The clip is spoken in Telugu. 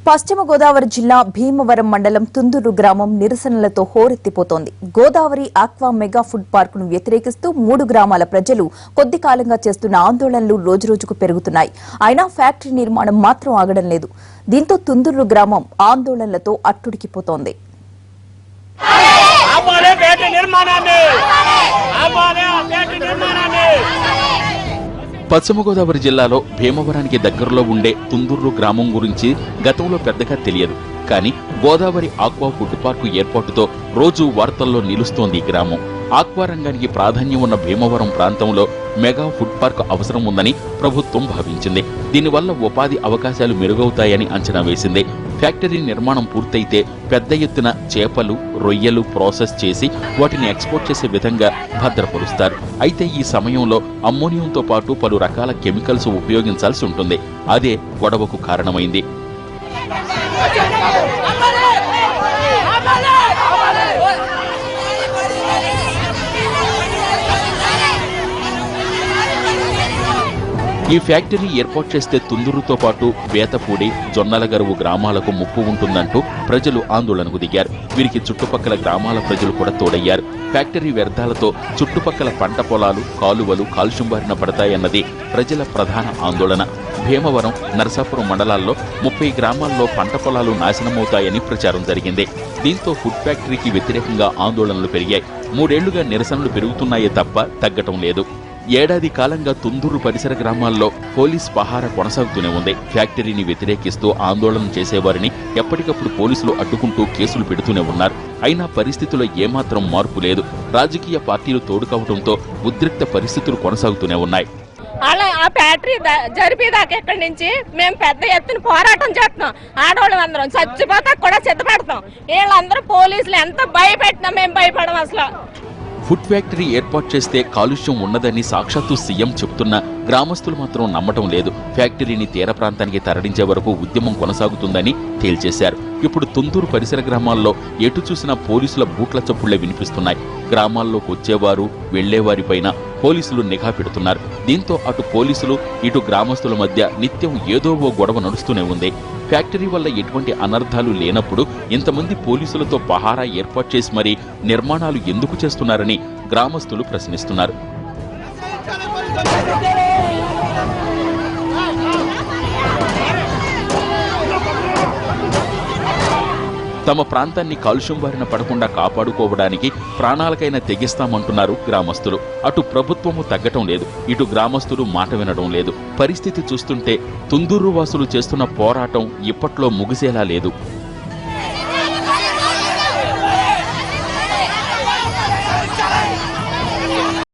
పశ్చిమ గోదావరి జిల్లా భీమవరం మండలం తుందూరు గ్రామం నిరసనలతో హోరెత్తిపోతోంది. గోదావరి ఆక్వా మెగా ఫుడ్ పార్కును వ్యతిరేకిస్తూ 3 గ్రామాల ప్రజలు కొద్ది కాలంగా చేస్తున్న ఆందోళనలు రోజురోజుకు పెరుగుతున్నాయి. అయినా ఫ్యాక్టరీ నిర్మాణం మాత్రం ఆగడం లేదు. దీంతో తుందూరు గ్రామం ఆందోళనలతో అట్టుడికిపోతోంది. పశ్చిమ గోదావరి జిల్లాలో భీమవరానికి దగ్గరలో ఉండే తుందూరు గ్రామం గురించి గతంలో పెద్దగా తెలియదు. కానీ గోదావరి ఆక్వా ఫుడ్ పార్కు ఏర్పాటుతో రోజు వార్తల్లో నిలుస్తోంది ఈ గ్రామం. ఆక్వా రంగానికి ప్రాధాన్యం ఉన్న భీమవరం ప్రాంతంలో మెగా ఫుడ్ పార్క్ అవసరం ఉందని ప్రభుత్వం భావించింది. దీనివల్ల ఉపాధి అవకాశాలు మెరుగవుతాయని అంచనా వేసింది. ఫ్యాక్టరీ నిర్మాణం పూర్తయితే పెద్ద ఎత్తున చేపలు, రొయ్యలు ప్రాసెస్ చేసి వాటిని ఎక్స్పోర్ట్ చేసే విధంగా భద్రపరుస్తారు. అయితే ఈ సమయంలో అమ్మోనియంతో పాటు పలు రకాల కెమికల్స్ ఉపయోగించాల్సి ఉంటుంది. అదే గొడవకు కారణమైంది. ఈ ఫ్యాక్టరీ ఏర్పాటు చేస్తే తుందూరుతో పాటు వేతపూడి, జొన్నలగరువు గ్రామాలకు ముప్పు ఉంటుందంటూ ప్రజలు ఆందోళనకు దిగారు. వీరికి చుట్టుపక్కల గ్రామాల ప్రజలు కూడా తోడయ్యారు. ఫ్యాక్టరీ వ్యర్థాలతో చుట్టుపక్కల పంట పొలాలు, కాలువలు కాల్ష్యం బారిన పడతాయన్నది ప్రజల ప్రధాన ఆందోళన. భీమవరం, నరసాపురం మండలాల్లో 30 గ్రామాల్లో పంట పొలాలు నాశనమవుతాయని ప్రచారం జరిగింది. దీంతో ఫుడ్ ఫ్యాక్టరీకి వ్యతిరేకంగా ఆందోళనలు పెరిగాయి. 3 ఏళ్లుగా నిరసనలు పెరుగుతున్నాయే తప్ప తగ్గటం లేదు. ఏడాది కాలంగా తుందూరు పరిసర గ్రామాల్లో పోలీస్ పహారా కొనసాగుతూనే ఉంది. ఫ్యాక్టరీని వ్యతిరేకిస్తూ ఆందోళన చేసేవారిని ఎప్పటికప్పుడు పోలీసులు అడ్డుకుంటూ కేసులు పెడుతూనే ఉన్నారు. అయినా పరిస్థితుల్లో ఏమాత్రం మార్పు లేదు. రాజకీయ పార్టీలు తోడుకావడంతో ఉద్రిక్త పరిస్థితులు కొనసాగుతూనే ఉన్నాయి. అలా ఆ ఫ్యాక్టరీ జరిపేదాకా ఇక్కడి నుంచి మేము పెద్ద ఎత్తున పోరాటం చేస్తున్నాం. ఆడవాళ్ళం అందరం చచ్చిపోతా కూడా సిద్ధపడతాం. వీళ్ళందరూ పోలీసులు ఎంత భయపెట్టినా మేము భయపడం. అసలు ఫుడ్ ఫ్యాక్టరీ ఏర్పాటు చేస్తే కాలుష్యం ఉన్నదని సాక్షాత్తు సీఎం చెప్తున్నా గ్రామస్తులు మాత్రం నమ్మటం లేదు. ఫ్యాక్టరీని తీర ప్రాంతానికి తరలించే వరకు ఉద్యమం కొనసాగుతుందని తేల్చేశారు. ఇప్పుడు తుందూరు పరిసర గ్రామాల్లో ఎటు చూసినా పోలీసుల బూట్ల చప్పుళ్లే వినిపిస్తున్నాయి. గ్రామాల్లోకి వచ్చేవారు, వెళ్లేవారిపైన పోలీసులు నిఘా పెడుతున్నారు. దీంతో అటు పోలీసులు, ఇటు గ్రామస్తుల మధ్య నిత్యం ఏదో ఓ గొడవ నడుస్తూనే ఉంది. ఫ్యాక్టరీ వల్ల ఎటువంటి అనర్థాలు లేనప్పుడు ఇంతమంది పోలీసులతో పహారా ఏర్పాటు చేసి మరీ నిర్మాణాలు ఎందుకు చేస్తున్నారని గ్రామస్తులు ప్రశ్నిస్తున్నారు. తమ ప్రాంతాన్ని కాలుష్యం బారిన పడకుండా కాపాడుకోవడానికి ప్రాణాలకైనా తెగిస్తామంటున్నారు గ్రామస్తులు. అటు ప్రభుత్వము తగ్గటం లేదు, ఇటు గ్రామస్తులు మాట వినడం లేదు. పరిస్థితి చూస్తుంటే తుందూరు వాసులు చేస్తున్న పోరాటం ఇప్పట్లో ముగిసేలా లేదు.